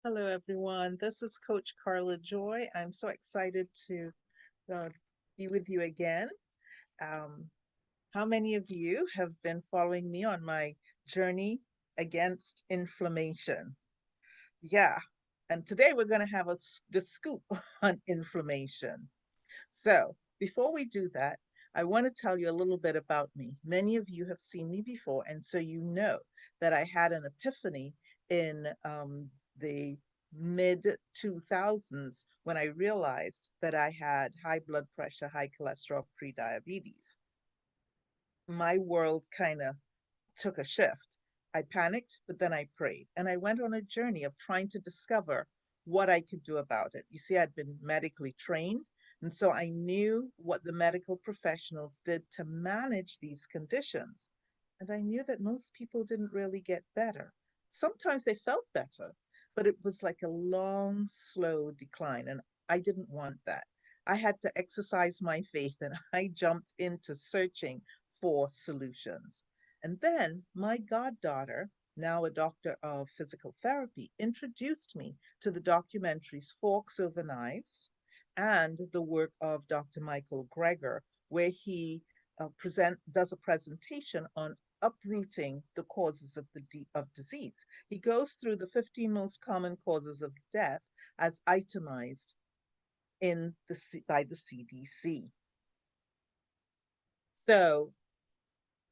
Hello, everyone. This is Coach Carla Joy. I'm so excited to uh, be with you again. Um, how many of you have been following me on my journey against inflammation? Yeah. And today we're going to have the scoop on inflammation. So, before we do that, I want to tell you a little bit about me. Many of you have seen me before, and so you know that I had an epiphany in the mid 2000s when I realized that I had high blood pressure, high cholesterol, prediabetes. My world kind of took a shift. I panicked, but then I prayed. And I went on a journey of trying to discover what I could do about it. You see, I'd been medically trained. And so I knew what the medical professionals did to manage these conditions. And I knew that most people didn't really get better. Sometimes they felt better, but it was like a long, slow decline. And I didn't want that. I had to exercise my faith and I jumped into searching for solutions. And then my goddaughter, now a doctor of physical therapy, introduced me to the documentaries Forks Over Knives and the work of Dr. Michael Greger, where he does a presentation on uprooting the causes of disease. He goes through the 15 most common causes of death as itemized by the CDC. So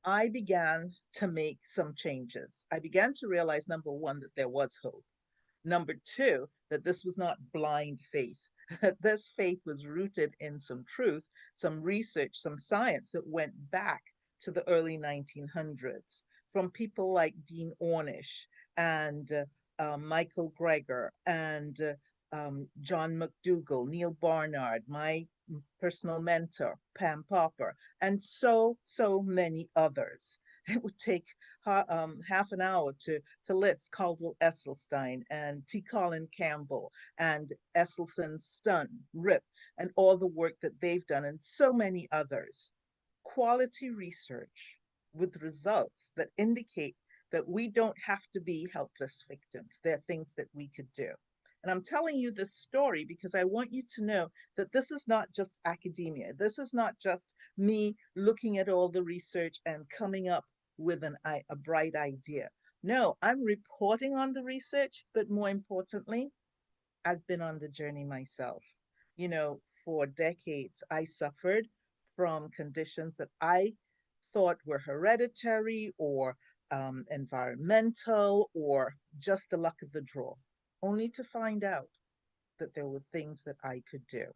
I began to make some changes. I began to realize, number one, that there was hope. Number two, that this was not blind faith, that this faith was rooted in some truth, some research, some science that went back to the early 1900s from people like Dean Ornish and Michael Greger and John McDougall, Neil Barnard, my personal mentor, Pam Popper, and so many others. It would take half an hour to list Caldwell Esselstyn and T. Colin Campbell and Esselstyn's son, Rip, and all the work that they've done, and so many others. Quality research with results that indicate that we don't have to be helpless victims. There are things that we could do. And I'm telling you this story because I want you to know that this is not just academia. This is not just me looking at all the research and coming up with a bright idea. No, I'm reporting on the research, but more importantly, I've been on the journey myself. For decades, I suffered from conditions that I thought were hereditary or environmental or just the luck of the draw, only to find out that there were things that I could do.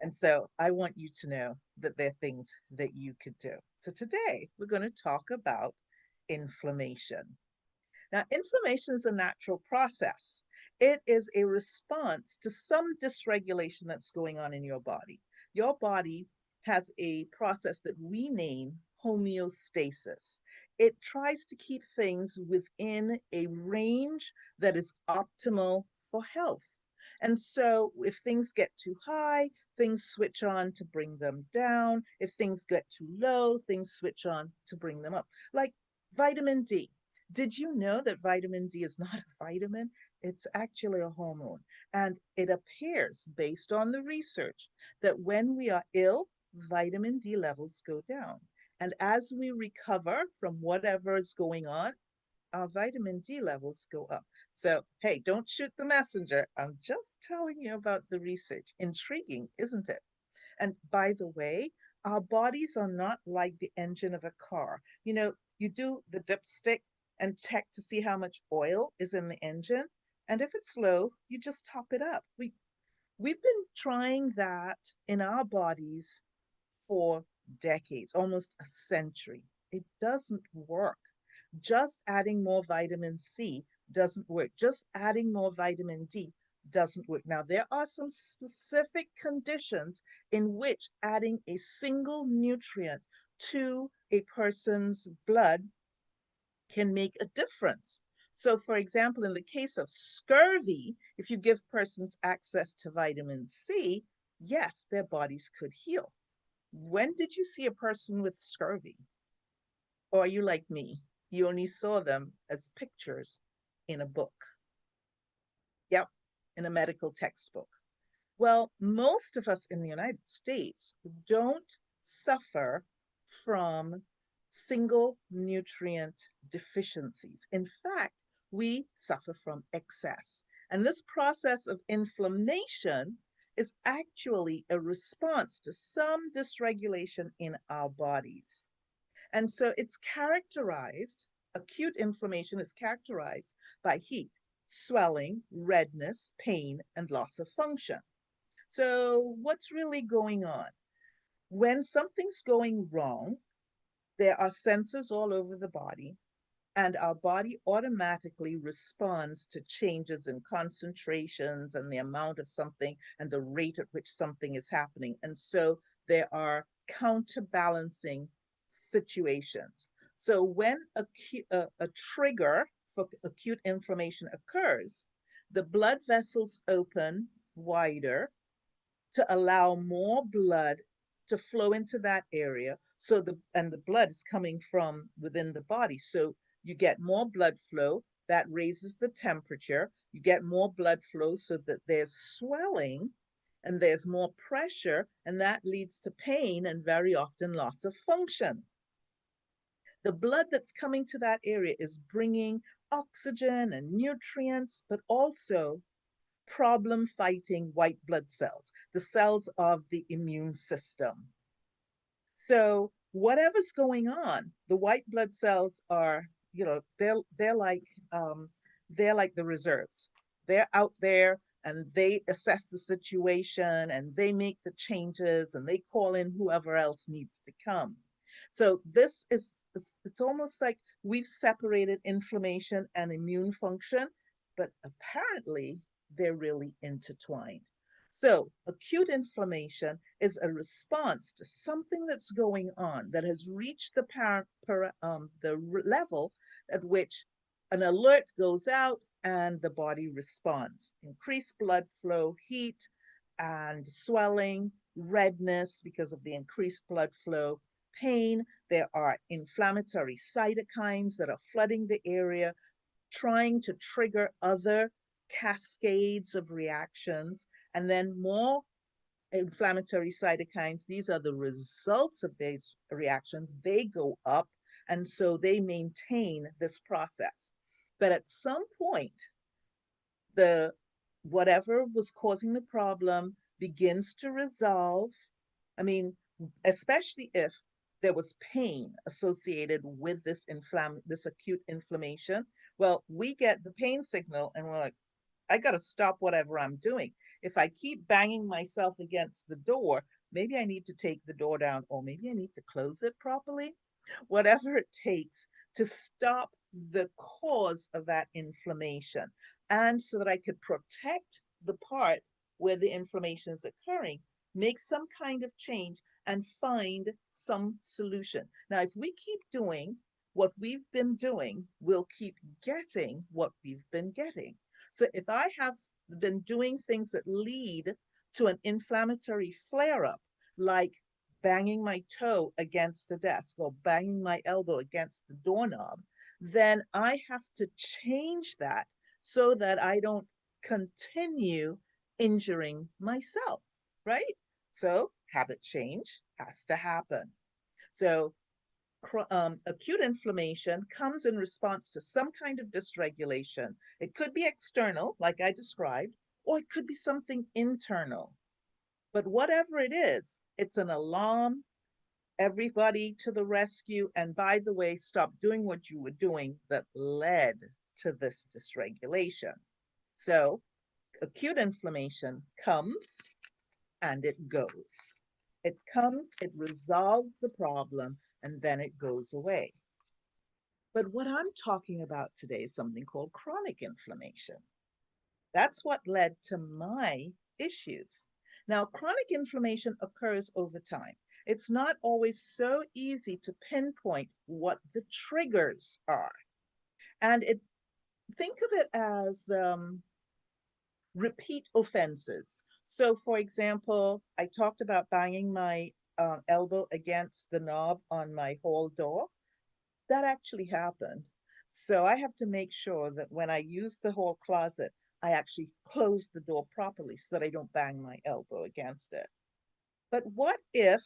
And so I want you to know that there are things that you could do. So today we're going to talk about inflammation. Now, inflammation is a natural process. It is a response to some dysregulation that's going on in your body. Your body has a process that we name homeostasis. It tries to keep things within a range that is optimal for health. And so, if things get too high, things switch on to bring them down. If things get too low, things switch on to bring them up. Like vitamin D. Did you know that vitamin D is not a vitamin? It's actually a hormone. And it appears, based on the research, that when we are ill, vitamin D levels go down. And as we recover from whatever is going on, our vitamin D levels go up. So, hey, don't shoot the messenger. I'm just telling you about the research. Intriguing, isn't it? And by the way, our bodies are not like the engine of a car. You do the dipstick and check to see how much oil is in the engine. And if it's low, you just top it up. We've been trying that in our bodies for decades, almost a century. It doesn't work. Just adding more vitamin C doesn't work. Just adding more vitamin D doesn't work. Now, there are some specific conditions in which adding a single nutrient to a person's blood can make a difference. So, for example, in the case of scurvy, if you give persons access to vitamin C, yes, their bodies could heal. When did you see a person with scurvy? Or are you like me? You only saw them as pictures in a book. in a medical textbook? Well, most of us in the United States don't suffer from single nutrient deficiencies. In fact, we suffer from excess. And this process of inflammation is actually a response to some dysregulation in our bodies. And so it's characterized, acute inflammation is characterized by heat, swelling, redness, pain, and loss of function. So, what's really going on? When something's going wrong, there are sensors all over the body, and our body automatically responds to changes in concentrations and the amount of something and the rate at which something is happening. And so there are counterbalancing situations. So when a trigger for acute inflammation occurs, the blood vessels open wider to allow more blood to flow into that area. So the blood is coming from within the body, so you get more blood flow that raises the temperature. You get more blood flow so that there's swelling and there's more pressure, and that leads to pain and very often loss of function. The blood that's coming to that area is bringing oxygen and nutrients, but also problem fighting white blood cells, the cells of the immune system. So whatever's going on, the white blood cells are, um, they're like the reserves. They're out there and they assess the situation and they make the changes and they call in whoever else needs to come. So this is it's almost like we've separated inflammation and immune function, but apparently they're really intertwined. So, acute inflammation is a response to something that's going on that has reached the level at which an alert goes out and the body responds. Increased blood flow, heat, and swelling, redness because of the increased blood flow, pain. There are inflammatory cytokines that are flooding the area, trying to trigger other cascades of reactions, and then more inflammatory cytokines. These are the results of these reactions. They go up, and so they maintain this process. But at some point, the whatever was causing the problem begins to resolve. I mean, especially if there was pain associated with this acute inflammation. Well, we get the pain signal and we're like, I got to stop whatever I'm doing. If I keep banging myself against the door, maybe I need to take the door down, or maybe I need to close it properly. Whatever it takes to stop the cause of that inflammation. And so that I could protect the part where the inflammation is occurring, make some kind of change and find some solution. Now, if we keep doing what we've been doing, we'll keep getting what we've been getting. So if I have been doing things that lead to an inflammatory flare up, like banging my toe against a desk or banging my elbow against the doorknob, then I have to change that so that I don't continue injuring myself, right? So habit change has to happen. So acute inflammation comes in response to some kind of dysregulation. It could be external, like I described, or it could be something internal. But whatever it is, it's an alarm. Everybody to the rescue. And by the way, stop doing what you were doing that led to this dysregulation. So acute inflammation comes and it goes. It comes, it resolves the problem, and then it goes away. But what I'm talking about today is something called chronic inflammation. That's what led to my issues. Now, chronic inflammation occurs over time. It's not always so easy to pinpoint what the triggers are. And think of it as repeat offenses. So, for example, I talked about banging my elbow against the knob on my hall door. That actually happened. So I have to make sure that when I use the hall closet, I actually close the door properly so that I don't bang my elbow against it. But what if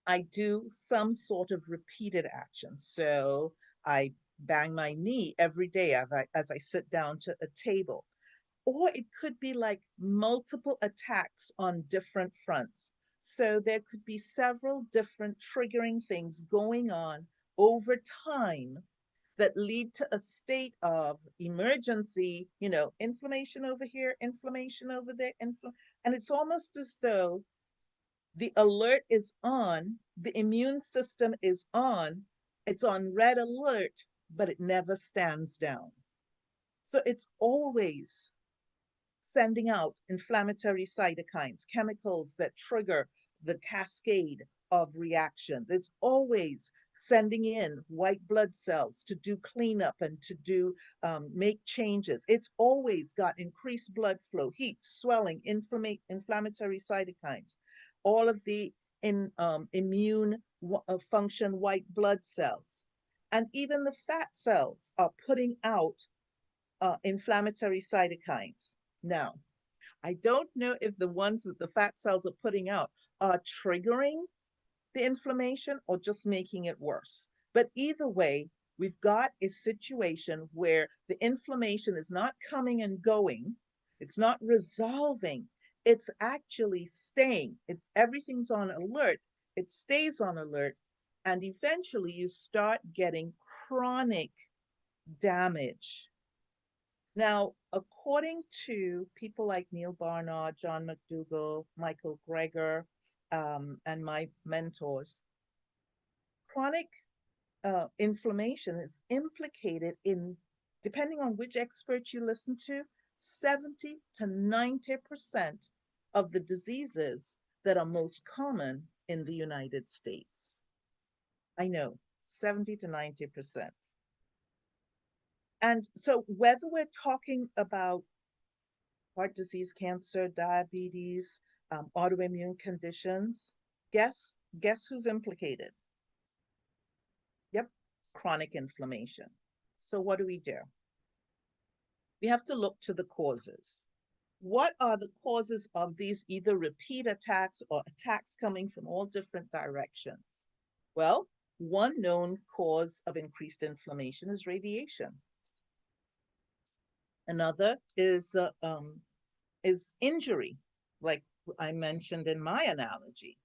I do some sort of repeated action? So I bang my knee every day as I sit down to a table. Or it could be like multiple attacks on different fronts. So there could be several different triggering things going on over time that lead to a state of emergency, inflammation over here, inflammation over there, and it's almost as though the alert is on, the immune system is on, it's on red alert, but it never stands down. So it's always sending out inflammatory cytokines, chemicals that trigger the cascade of reactions. It's always sending in white blood cells to do cleanup and to do make changes. It's always got increased blood flow, heat, swelling, inflammatory cytokines, all of the immune function white blood cells. And even the fat cells are putting out inflammatory cytokines. Now, I don't know if the ones that the fat cells are putting out are triggering the inflammation or just making it worse. But either way, we've got a situation where the inflammation is not coming and going, it's not resolving, it's actually staying. It's everything's on alert, it stays on alert, and eventually you start getting chronic damage. Now, according to people like Neil Barnard, John McDougall, Michael Greger, and my mentors, chronic inflammation is implicated in, depending on which expert you listen to, 70 to 90% of the diseases that are most common in the United States. I know, 70 to 90%. And so, whether we're talking about heart disease, cancer, diabetes, autoimmune conditions. Guess who's implicated? Yep, chronic inflammation. So what do? We have to look to the causes. What are the causes of these either repeat attacks or attacks coming from all different directions? Well, one known cause of increased inflammation is radiation. Another is injury, like I mentioned in my analogy.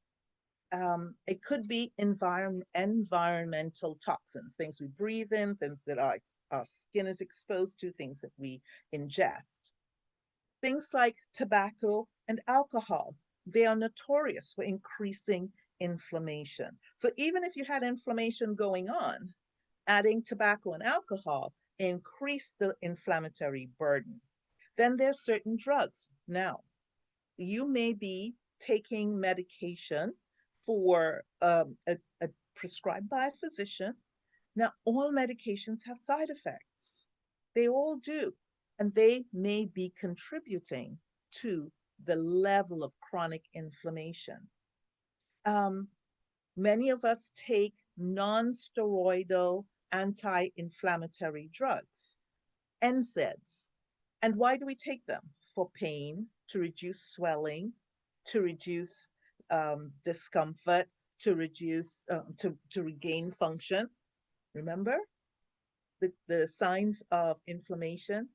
It could be environmental toxins, things we breathe in, things that our skin is exposed to, things that we ingest. Things like tobacco and alcohol, they are notorious for increasing inflammation. So even if you had inflammation going on, adding tobacco and alcohol increase the inflammatory burden. Then there's certain drugs. Now, you may be taking medication for prescribed by a physician. Now, all medications have side effects. They all do. And they may be contributing to the level of chronic inflammation. Many of us take non-steroidal anti-inflammatory drugs, NSAIDs. And why do we take them? For pain, to reduce swelling, to reduce discomfort, to reduce to regain function. Remember the signs of inflammation: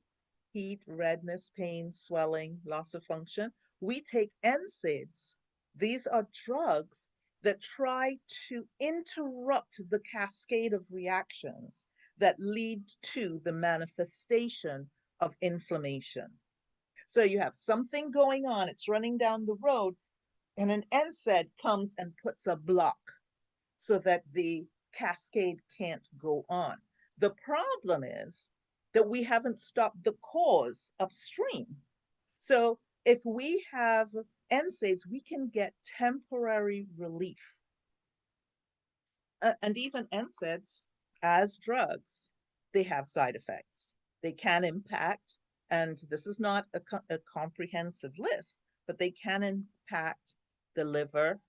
heat, redness, pain, swelling, loss of function. We take NSAIDs. These are drugs that try to interrupt the cascade of reactions that lead to the manifestation of inflammation. So you have something going on, it's running down the road, and an NSAID comes and puts a block so that the cascade can't go on. The problem is that we haven't stopped the cause upstream. So if we have NSAIDs, we can get temporary relief. And even NSAIDs, as drugs, they have side effects. They can impact, and this is not a comprehensive list, but they can impact the liver,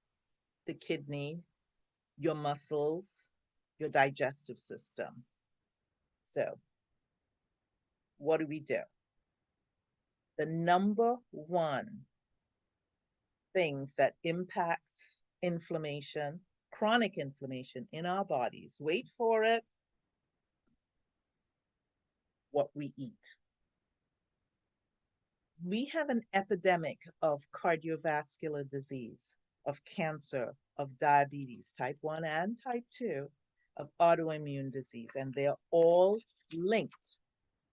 the kidney, your muscles, your digestive system. So, what do? The number one thing that impacts inflammation, chronic inflammation in our bodies, wait for it, what we eat. We have an epidemic of cardiovascular disease, of cancer, of diabetes, type 1 and type 2, of autoimmune disease, and they're all linked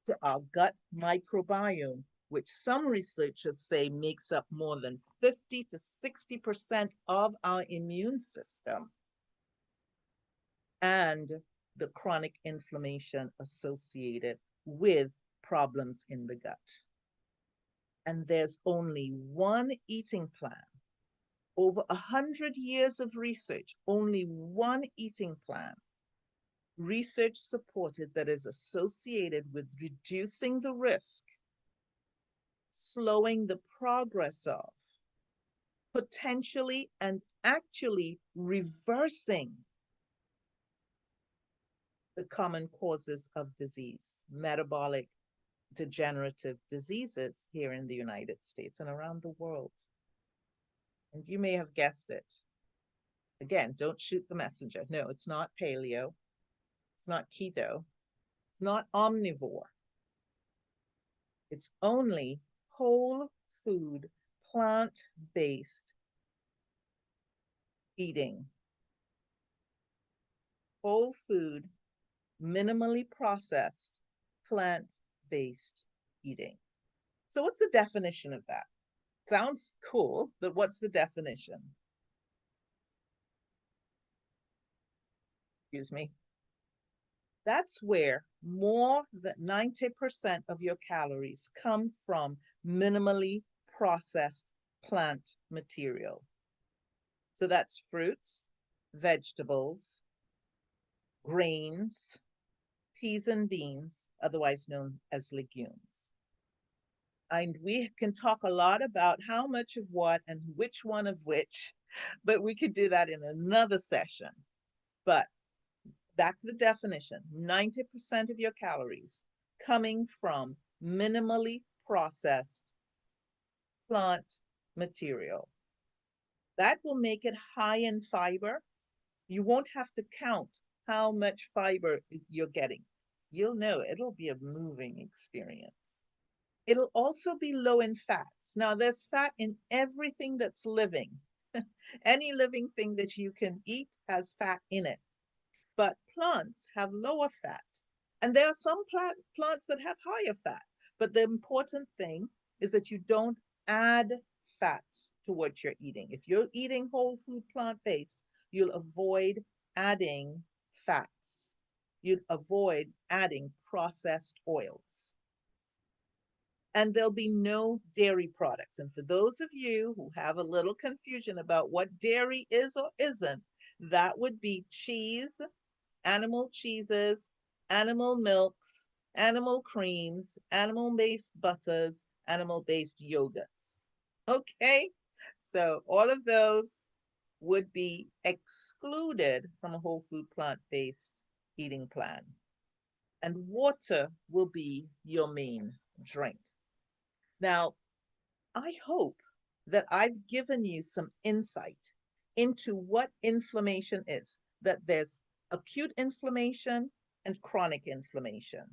to our gut microbiome, which some researchers say makes up more than 50 to 60% of our immune system, and the chronic inflammation associated with problems in the gut. And there's only one eating plan. Over 100 years of research, only one eating plan, research supported, that is associated with reducing the risk, slowing the progress of, potentially and actually reversing the common causes of disease, metabolic degenerative diseases here in the United States and around the world. And you may have guessed it. Again, don't shoot the messenger. No, it's not paleo. It's not keto. It's not omnivore. It's only whole food, plant-based eating. Whole food, minimally processed, plant-based eating. So what's the definition of that? Sounds cool, but what's the definition? Excuse me. That's where more than 90% of your calories come from minimally processed plant material. So that's fruits, vegetables, grains, peas and beans, otherwise known as legumes. And we can talk a lot about how much of what and which one of which, but we could do that in another session. But back to the definition, 90% of your calories coming from minimally processed plant material. That will make it high in fiber. You won't have to count how much fiber you're getting. You'll know it'll be a moving experience. It'll also be low in fats. Now, there's fat in everything that's living. Any living thing that you can eat has fat in it. But plants have lower fat. And there are some plants that have higher fat. But the important thing is that you don't add fats to what you're eating. If you're eating whole food plant-based, you'll avoid adding fats. You'd avoid adding processed oils. And there'll be no dairy products. And for those of you who have a little confusion about what dairy is or isn't, that would be cheese, animal cheeses, animal milks, animal creams, animal-based butters, animal-based yogurts. Okay? So all of those would be excluded from a whole food plant-based eating plan. And water will be your main drink. Now, I hope that I've given you some insight into what inflammation is, that there's acute inflammation and chronic inflammation.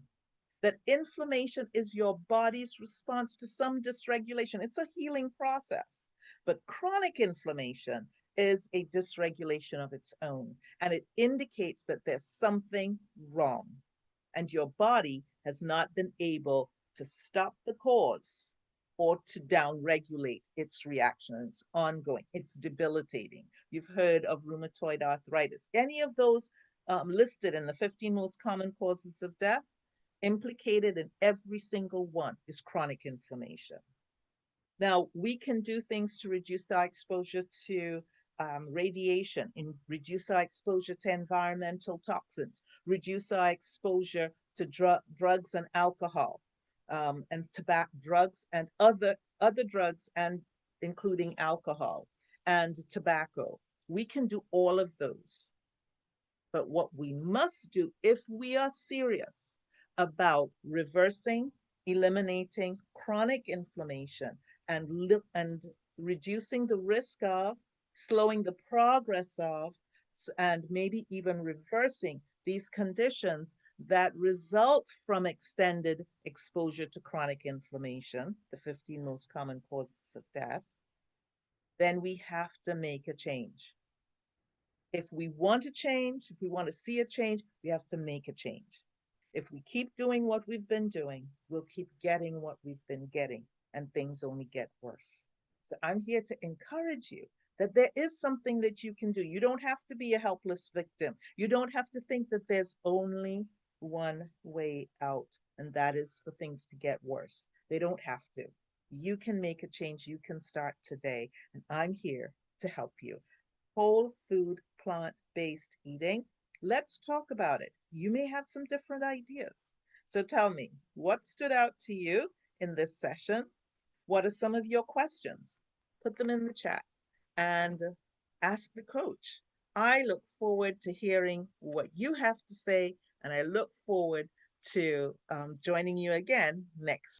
That inflammation is your body's response to some dysregulation. It's a healing process. But chronic inflammation is a dysregulation of its own, and it indicates that there's something wrong, and your body has not been able to stop the cause or to downregulate its reaction. It's ongoing, it's debilitating. You've heard of rheumatoid arthritis. Any of those listed in the 15 most common causes of death, implicated in every single one is chronic inflammation. Now, we can do things to reduce our exposure to radiation, and reduce our exposure to environmental toxins, reduce our exposure to drugs and alcohol, and tobacco, drugs and other drugs, and including alcohol and tobacco. We can do all of those. But what we must do, if we are serious about reversing eliminating chronic inflammation and reducing the risk of, slowing the progress of, and maybe even reversing these conditions that result from extended exposure to chronic inflammation, the 15 most common causes of death, then we have to make a change. If we want to change, if we want to see a change, we have to make a change. If we keep doing what we've been doing, we'll keep getting what we've been getting, and things only get worse. So I'm here to encourage you that there is something that you can do. You don't have to be a helpless victim. You don't have to think that there's only one way out, and that is for things to get worse. They don't have to. You can make a change. You can start today, and I'm here to help you. Whole food, plant-based eating. Let's talk about it. You may have some different ideas. So tell me, what stood out to you in this session? What are some of your questions? Put them in the chat and ask the coach. I look forward to hearing what you have to say, and I look forward to joining you again next